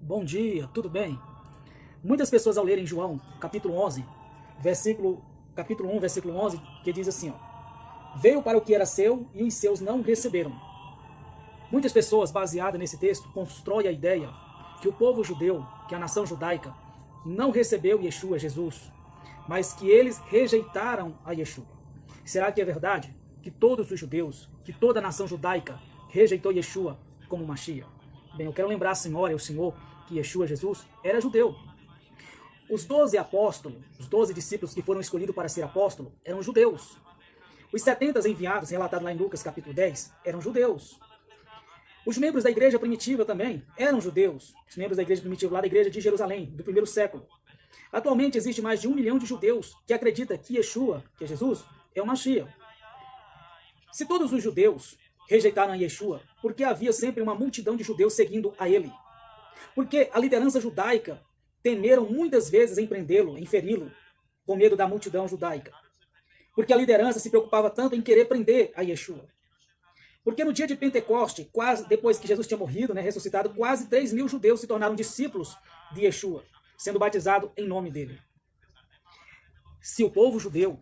Bom dia, tudo bem? Muitas pessoas ao lerem João, capítulo 11, capítulo 1, versículo 11, que diz assim, ó, veio para o que era seu e os seus não receberam. Muitas pessoas, baseadas nesse texto, constroem a ideia que o povo judeu, que a nação judaica, não recebeu Yeshua, Jesus, mas que eles rejeitaram a Yeshua. Será que é verdade que todos os judeus, que toda a nação judaica rejeitou Yeshua como Mashiach? Bem, eu quero lembrar a senhora e o senhor que Yeshua, Jesus, era judeu. Os 12 apóstolos, os 12 discípulos que foram escolhidos para ser apóstolo, eram judeus. Os 70 enviados, relatados lá em Lucas capítulo 10, eram judeus. Os membros da igreja primitiva também eram judeus. Os membros da igreja primitiva lá da igreja de Jerusalém, do primeiro século. Atualmente existe mais de 1 milhão de judeus que acreditam que Yeshua, que é Jesus, é o Mashiach. Se todos os judeus rejeitaram a Yeshua, porque havia sempre uma multidão de judeus seguindo a ele. Porque a liderança judaica temeram muitas vezes em prendê-lo, em feri-lo, com medo da multidão judaica. Porque a liderança se preocupava tanto em querer prender a Yeshua. Porque no dia de Pentecoste, quase depois que Jesus tinha morrido, ressuscitado, quase 3.000 judeus se tornaram discípulos de Yeshua, sendo batizados em nome dele. Se o povo judeu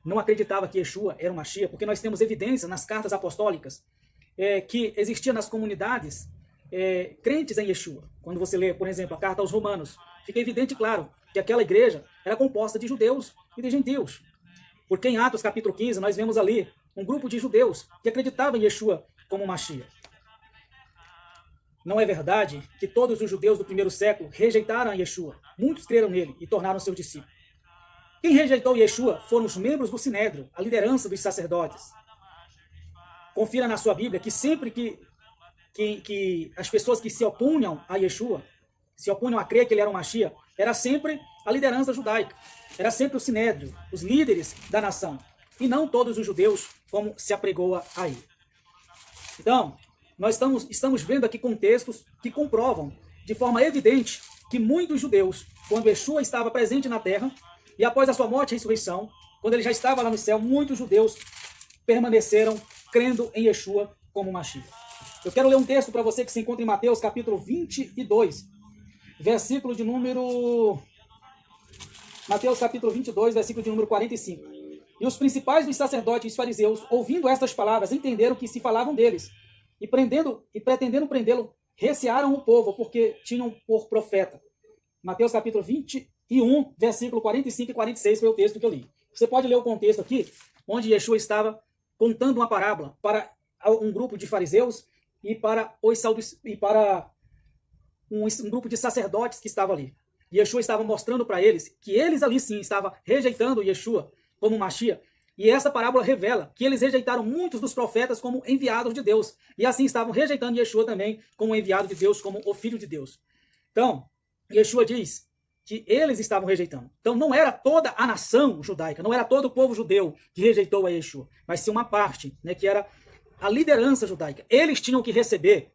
não acreditava que Yeshua era o Mashiach, porque nós temos evidência nas cartas apostólicas que existia nas comunidades crentes em Yeshua. Quando você lê, por exemplo, a carta aos Romanos, fica evidente e claro que aquela igreja era composta de judeus e de gentios. Porque em Atos capítulo 15 nós vemos ali um grupo de judeus que acreditavam em Yeshua como Mashiach. Não é verdade que todos os judeus do primeiro século rejeitaram a Yeshua. Muitos creram nele e tornaram seus discípulos. Quem rejeitou Yeshua foram os membros do Sinédrio, a liderança dos sacerdotes. Confira na sua Bíblia que sempre que as pessoas que se opunham a Yeshua, se opunham a crer que ele era um Mashiach, era sempre a liderança judaica, era sempre o Sinédrio, os líderes da nação, e não todos os judeus, como se apregoa aí. Então, nós estamos vendo aqui contextos que comprovam de forma evidente que muitos judeus, quando Yeshua estava presente na terra, e após a sua morte e ressurreição, quando ele já estava lá no céu, muitos judeus permaneceram crendo em Yeshua como Mashiach. Eu quero ler um texto para você que se encontra em Mateus capítulo 22, versículo de número... Mateus capítulo 22, versículo de número 45. E os principais dos sacerdotes e os fariseus, ouvindo estas palavras, entenderam que se falavam deles, e pretendendo prendê-lo, recearam o povo, porque tinham por profeta. Mateus capítulo 21, versículo 45 e 46 foi o texto que eu li. Você pode ler o contexto aqui, onde Yeshua estava contando uma parábola para um grupo de fariseus e para um grupo de sacerdotes que estava ali. Yeshua estava mostrando para eles que eles ali sim estavam rejeitando Yeshua como Mashiach. E essa parábola revela que eles rejeitaram muitos dos profetas como enviados de Deus. E assim estavam rejeitando Yeshua também como enviado de Deus, como o Filho de Deus. Então, Yeshua diz que eles estavam rejeitando. Então não era toda a nação judaica, não era todo o povo judeu que rejeitou a Yeshua, mas sim uma parte, que era a liderança judaica. Eles tinham que receber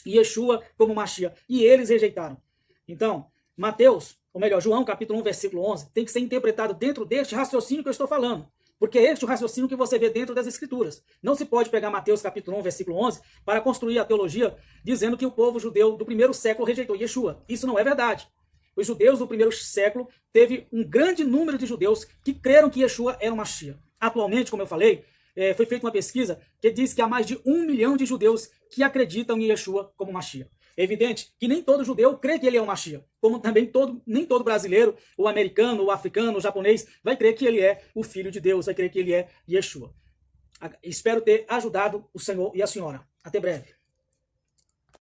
Yeshua como Mashiach, e eles rejeitaram. Então, João capítulo 1, versículo 11, tem que ser interpretado dentro deste raciocínio que eu estou falando. Porque é este o raciocínio que você vê dentro das Escrituras. Não se pode pegar Mateus capítulo 1, versículo 11, para construir a teologia dizendo que o povo judeu do primeiro século rejeitou Yeshua. Isso não é verdade. Os judeus do primeiro século teve um grande número de judeus que creram que Yeshua era o Mashiach. Atualmente, como eu falei, foi feita uma pesquisa que diz que há mais de 1 milhão de judeus que acreditam em Yeshua como Mashiach. É evidente que nem todo judeu crê que ele é o Mashiach, como também nem todo brasileiro, ou americano, ou africano, ou japonês, vai crer que ele é o Filho de Deus, vai crer que ele é Yeshua. Espero ter ajudado o senhor e a senhora. Até breve.